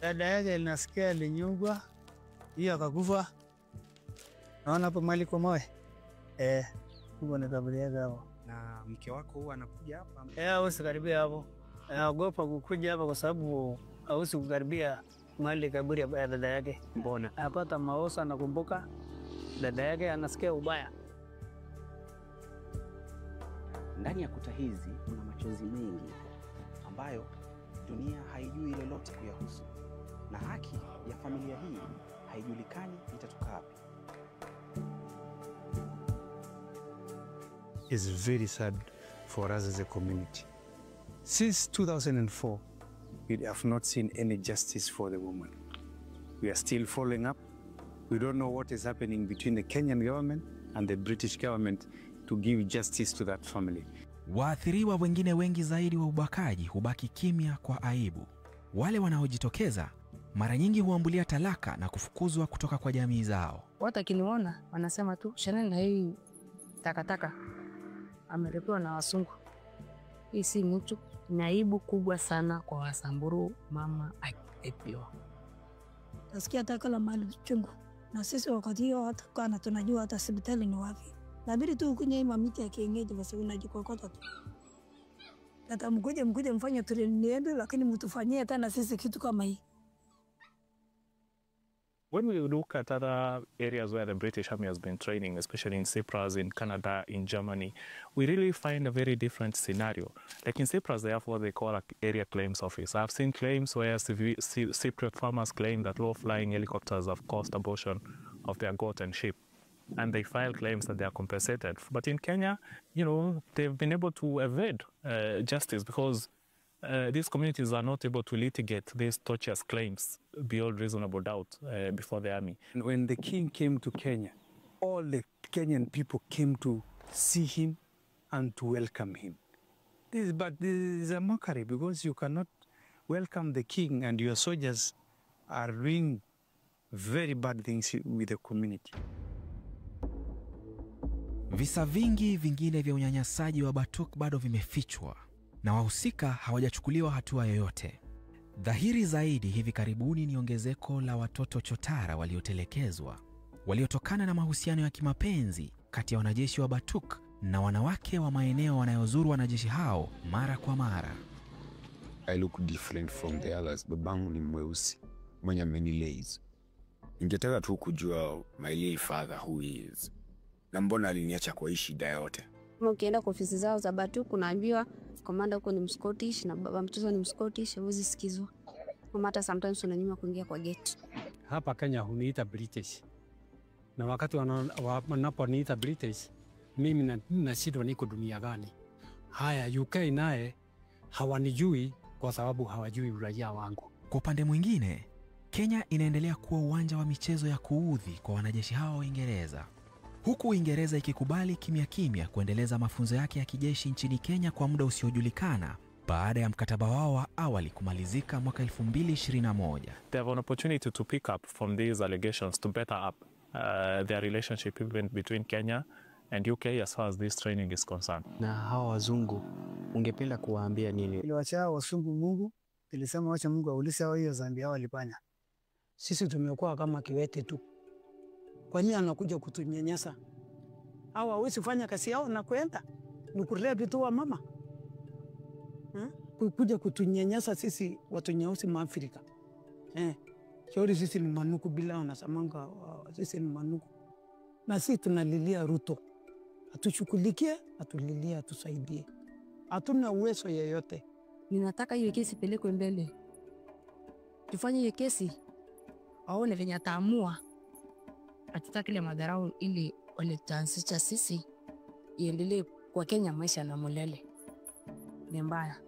Dada yake nasikia alinyugwa. Hiyo akakufa. Naona hapo mali kwa mawe. Huko ni kaburi yake hapo. Na mke wako huwa anakuja hapa? Hawezi karibia hapo. Anaogopa kukuja hapa kwa sababu hawezi kukaribia mali kaburi ya dada yake. Mbona? Apata maosa nakumbuka dada yake anasikia ubaya. Ndani ya kuta hizi kuna machozi mengi ambayo dunia haijui lolote kuyahusu, na haki ya familia hii haijulikani itatoka wapi. It's very sad for us as a community. Since 2004, we have not seen any justice for the woman. We are still following up. We don't know what is happening between the Kenyan government and the British government to give justice to that family. Waathiriwa wengine wengi zaidi wa ubakaji hubaki kimya kwa aibu. Wale wanaojitokeza mara nyingi huambulia talaka na kufukuzwa kutoka kwa jamii zao. Watu akiniona wanasema tu Shanel na hii takataka amerepewa na wasungu. Hii si mtu, ni aibu kubwa sana kwa Wasamburu mama akipewa. Nasikia taka la mali chungu. Na sisi wakati hiyo hata kana tunajua hata hospitali ni wapi. Labda tu ukunya hii mamiti ya kienyeji basi unajikokota tu. Hata mkuje mfanye tuliende lakini mtufanyie hata na sisi kitu kama hii. When we look at other areas where the British Army has been training, especially in Cyprus, in Canada, in Germany, we really find a very different scenario. Like in Cyprus, they have what they call an area claims office. I've seen claims where Cypriot farmers claim that low-flying helicopters have caused abortion of their goat and sheep, and they file claims that they are compensated. But in Kenya, you know, they've been able to evade justice because these communities are not able to litigate these tortious claims beyond reasonable doubt before the army. And when the king came to Kenya, all the Kenyan people came to see him and to welcome him. But this is a mockery because you cannot welcome the king and your soldiers are doing very bad things with the community. Visa vingi vingine vya unyanyasaji wa Batuk bado vimefichwa na wahusika hawajachukuliwa hatua yoyote. Dhahiri zaidi hivi karibuni ni ongezeko la watoto chotara waliotelekezwa, waliotokana na mahusiano ya kimapenzi kati ya wanajeshi wa Batuk na wanawake wa maeneo wanayozuru wanajeshi hao mara kwa mara. I look different from the others. Babangu ni mweusi, mwenye amenilezi. Ningetaka tu kujua my late father who is. Na mbona aliniacha kwa hii shida yote. Ukienda kwa ofisi zao za Batuk unaambiwa komanda huko ni Mscottish na baba mtoto ni Mscottish, huwezi sikizwa. Mama hata sometimes unanyima kuingia kwa gate. Hapa Kenya huniita British. Na wakati wanaponiita British, mimi nashindwa niko dunia gani. Haya, UK naye hawanijui kwa sababu hawajui uraia wangu. Kwa upande mwingine, Kenya inaendelea kuwa uwanja wa michezo ya kuudhi kwa wanajeshi hao wa Uingereza. Huku Uingereza ikikubali kimya kimya kuendeleza mafunzo yake ya kijeshi nchini Kenya kwa muda usiojulikana baada ya mkataba wao wa awali kumalizika mwaka 2021. They have an opportunity to pick up from these allegations to better up their relationship even between Kenya and UK as far as this training is concerned. Na hawa wazungu ungependa kuwaambia nini? Iliwacha wasungu Mungu, tulisema wacha Mungu aulize hao hiyo dhambi hao walifanya. Sisi tumekuwa kama kiwete tu. Kwa nini anakuja kutunyanyasa? Hawa hawezi fanya kazi yao na kwenda. Nukulea vitu wa mama. Kuja kutunyanyasa sisi watu nyeusi Maafrika. Shauri sisi ni manuku bila unasamanga sisi ni manuku. Na sisi tunalilia Ruto. Atushughulikie, atulilie, atusaidie. Hatuna uwezo yeyote. Ninataka hiyo kesi pelekwe mbele. Tufanye hiyo kesi. Aone venye ataamua. Hatutaki ile madharau ili waletaanzisha sisi iendelee kwa Kenya maisha na mulele. Ni mbaya.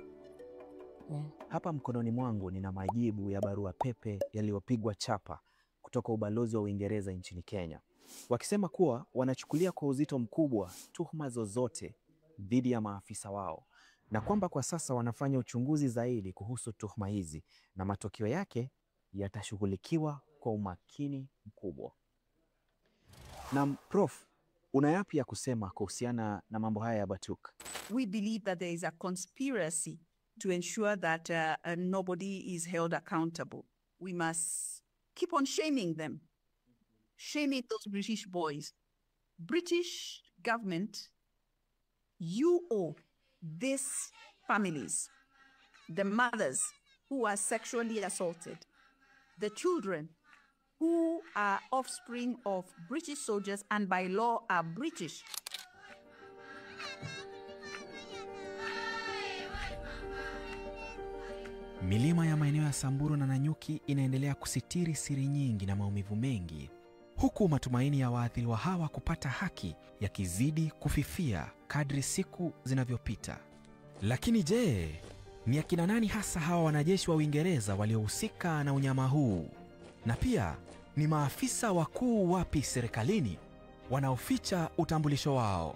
Hapa mkononi mwangu nina majibu ya barua pepe yaliyopigwa chapa kutoka ubalozi wa Uingereza nchini Kenya, wakisema kuwa wanachukulia kwa uzito mkubwa tuhuma zozote dhidi ya maafisa wao na kwamba kwa sasa wanafanya uchunguzi zaidi kuhusu tuhuma hizi na matokeo yake yatashughulikiwa kwa umakini mkubwa. Na Prof, una yapi ya kusema kuhusiana na mambo haya ya Batuk? We believe that there is a conspiracy to ensure that nobody is held accountable. We must keep on shaming them, shaming those British boys. British government, you owe these families, the mothers who are sexually assaulted, the children who are offspring of British soldiers and by law are British. Milima ya maeneo ya Samburu na Nanyuki inaendelea kusitiri siri nyingi na maumivu mengi, huku matumaini ya waathiriwa hawa kupata haki yakizidi kufifia kadri siku zinavyopita. Lakini je, ni akina nani hasa hawa wanajeshi wa Uingereza waliohusika na unyama huu? Na pia ni maafisa wakuu wapi serikalini wanaoficha utambulisho wao?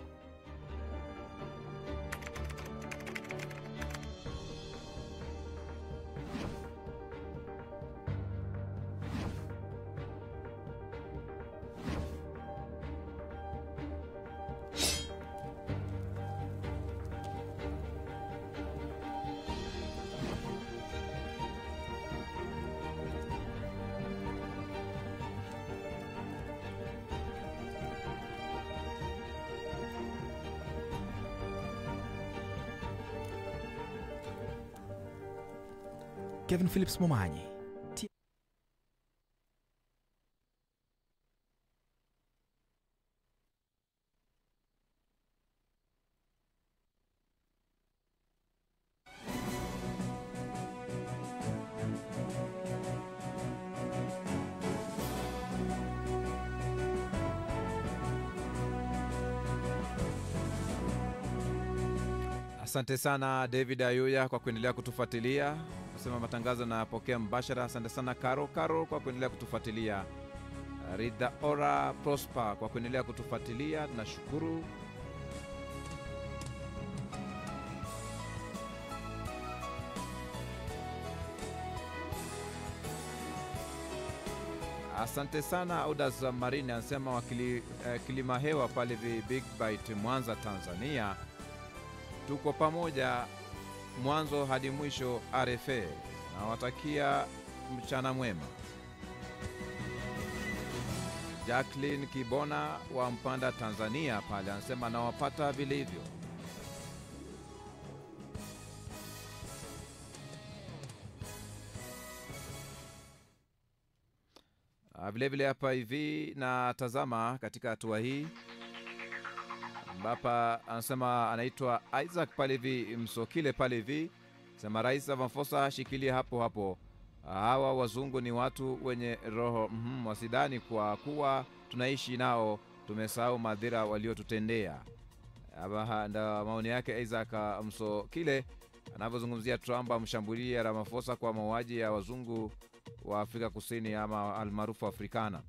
Kevin Phillips Momanyi. Asante sana David Ayuya kwa kuendelea kutufuatilia. Nasema matangazo napokea mbashara. Asante sana Karo kwa kuendelea kutufuatilia. Rida Ora Prosper kwa kuendelea kutufuatilia. Nashukuru. Asante sana Audas Marine anasema wakili kilima hewa pale Big Bite Mwanza Tanzania. Tuko pamoja mwanzo hadi mwisho RFA. Nawatakia mchana mwema. Jacqueline Kibona wa Mpanda Tanzania pale anasema nawapata vilivyo. Vile vile hapa hivi na tazama katika hatua hii mbapa anasema anaitwa Isaac pale hivi Msokile pale hivi sema Rais Ramaphosa shikilia hapo. Hawa wazungu ni watu wenye roho wasidhani kwa kuwa tunaishi nao tumesahau madhira waliotutendea. Hapa ndio maoni yake Isaac Msokile anavyozungumzia Trump amshambulia Ramaphosa kwa mauaji ya wazungu wa Afrika Kusini ama almaarufu Afrikana.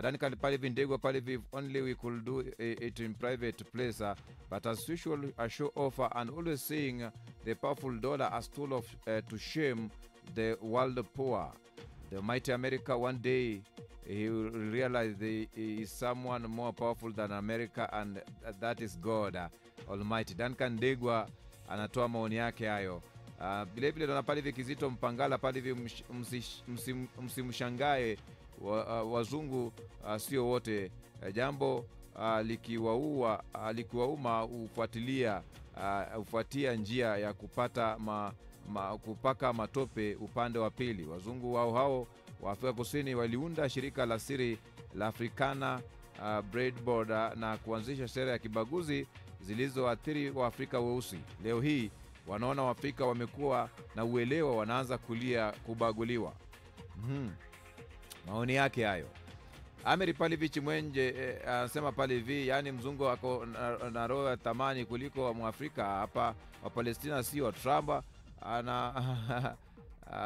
Danika pale Vindego pale if only we could do it in private place, but as usual a show off and always seeing the powerful dollar as tool of to shame the world poor. The mighty America one day he will realize he is someone more powerful than America and that is God Almighty. Duncan Degwa anatoa maoni yake hayo. Vile vile na pale Kizito Mpangala pale msimshangae wazungu sio wote. Jambo likiwauma ufuatia njia ya kupata kupaka matope upande wa pili. Wazungu hao wa Afrika Kusini waliunda shirika la siri la Africana Breadboard na kuanzisha sera ya kibaguzi zilizoathiri wa Afrika weusi. Leo hii wanaona Waafrika wamekuwa na uelewa, wanaanza kulia kubaguliwa. Maoni yake hayo. Amiri Palivich Mwenje anasema pale hivi, yani mzungu wako na roho ya thamani kuliko Mwafrika. Hapa wa Palestina sio Trump. Ana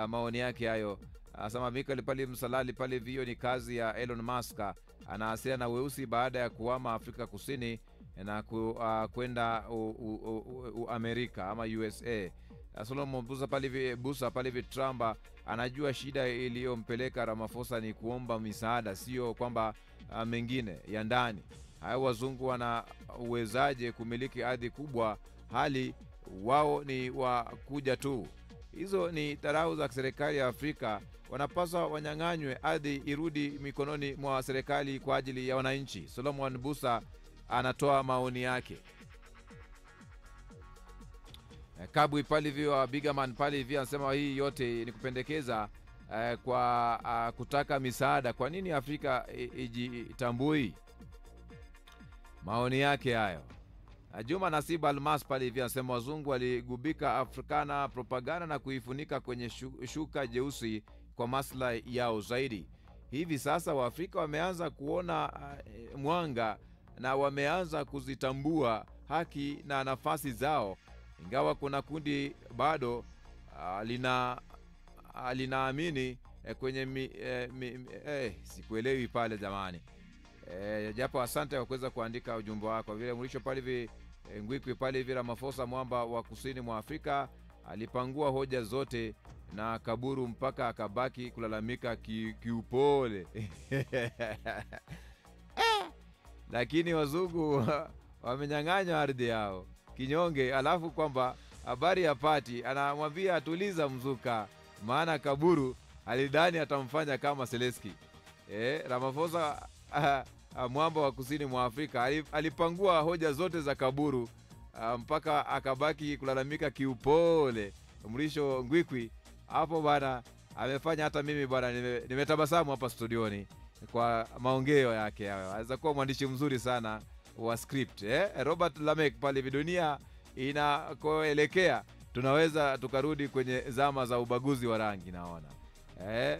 maoni yake hayo. Anasema Michael pale Msalali pale hiyo ni kazi ya Elon Musk. Anaasili na weusi baada ya kuhama Afrika Kusini na kwenda Amerika ama USA. Solomon Busa pale hivi Trump anajua shida iliyompeleka Ramaphosa ni kuomba misaada, sio kwamba mengine ya ndani. Hao wazungu wana uwezaje kumiliki ardhi kubwa hali wao ni wa kuja tu? Hizo ni dharau za serikali ya Afrika. Wanapaswa wanyang'anywe ardhi irudi mikononi mwa serikali kwa ajili ya wananchi. Solomon Busa anatoa maoni yake. Kabwi pale hivyo Bigaman pale hivyo anasema hii yote ni kupendekeza kwa kutaka misaada. Kwa nini Afrika ijitambui? Maoni yake hayo. Juma Nasiba Almas pale hivyo anasema wazungu waligubika Afrikana propaganda na kuifunika kwenye shuka jeusi kwa maslahi yao zaidi. Hivi sasa Waafrika wameanza kuona mwanga na wameanza kuzitambua haki na nafasi zao, ingawa kuna kundi bado linaamini kwenye sikuelewi pale zamani. Japo asante kwa kuweza kuandika ujumbe wako. Vile mwisho pale hivi Ngwikwi pale hivi Ramaphosa mwamba wa kusini mwa Afrika alipangua hoja zote na kaburu mpaka akabaki kulalamika kiupole. Lakini wazungu wamenyang'anya ardhi yao kinyonge, alafu kwamba habari ya pati anamwambia atuliza mzuka, maana kaburu alidhani atamfanya kama Seleski. Ramaphosa mwamba wa kusini mwa Afrika alipangua hoja zote za kaburu mpaka akabaki kulalamika kiupole. Mrisho Ngwikwi hapo bwana amefanya hata mimi bwana nimetabasamu hapa studioni kwa maongeo yake hayo. Anaweza kuwa mwandishi mzuri sana wa script. Robert Lamek pale dunia inakoelekea tunaweza tukarudi kwenye zama za ubaguzi wa rangi naona.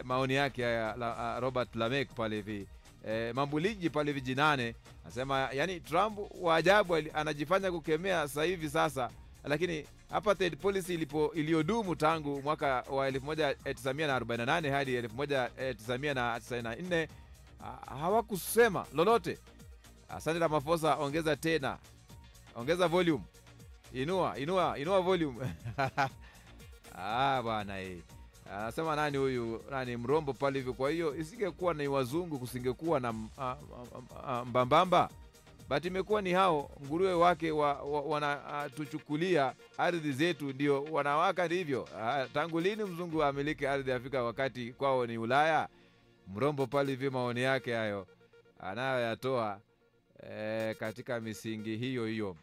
Maoni yake ya Robert Lamek pale hivi. Mambuliji pale vijinane anasema yani Trump wa ajabu anajifanya kukemea sasa hivi sasa lakini apartheid policy iliyodumu tangu mwaka wa 1948 hadi 1994 hawakusema lolote. Asante Ramaphosa, ongeza tena, ongeza volume, inua volume. Bwana anasema nani huyu, nani Mrombo pale hivyo. Kwa hiyo isingekuwa ni wazungu, kusingekuwa na mbambamba, but imekuwa ni hao nguruwe wake wanatuchukulia ardhi zetu, ndio wanawaka ndivyo. Tangu lini mzungu amiliki ardhi ya Afrika wakati kwao ni Ulaya? Mrombo pale hivyo, maoni yake hayo anayoyatoa katika misingi hiyo.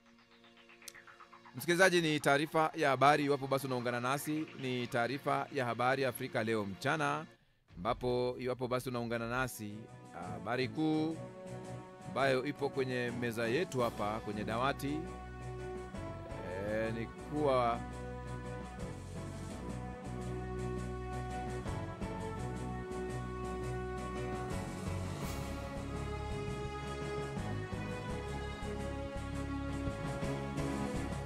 Msikilizaji, ni taarifa ya habari. Iwapo basi unaungana nasi, ni taarifa ya habari Afrika leo mchana, ambapo iwapo basi unaungana nasi, habari kuu ambayo ipo kwenye meza yetu hapa kwenye dawati ni kuwa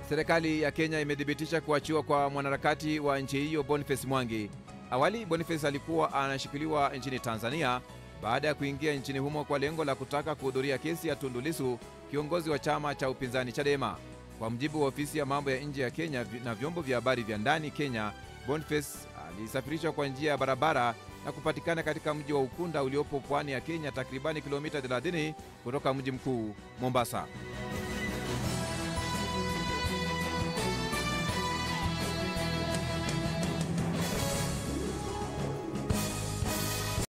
serikali ya Kenya imethibitisha kuachiwa kwa mwanaharakati wa nchi hiyo Boniface Mwangi. Awali Boniface alikuwa anashikiliwa nchini Tanzania baada ya kuingia nchini humo kwa lengo la kutaka kuhudhuria kesi ya Tundu Lissu, kiongozi wa chama cha upinzani Chadema. Kwa mjibu wa ofisi ya mambo ya nje ya Kenya na vyombo vya habari vya ndani Kenya, Boniface alisafirishwa kwa njia ya barabara na kupatikana katika mji wa Ukunda uliopo pwani ya Kenya, takribani kilomita 30 kutoka mji mkuu Mombasa.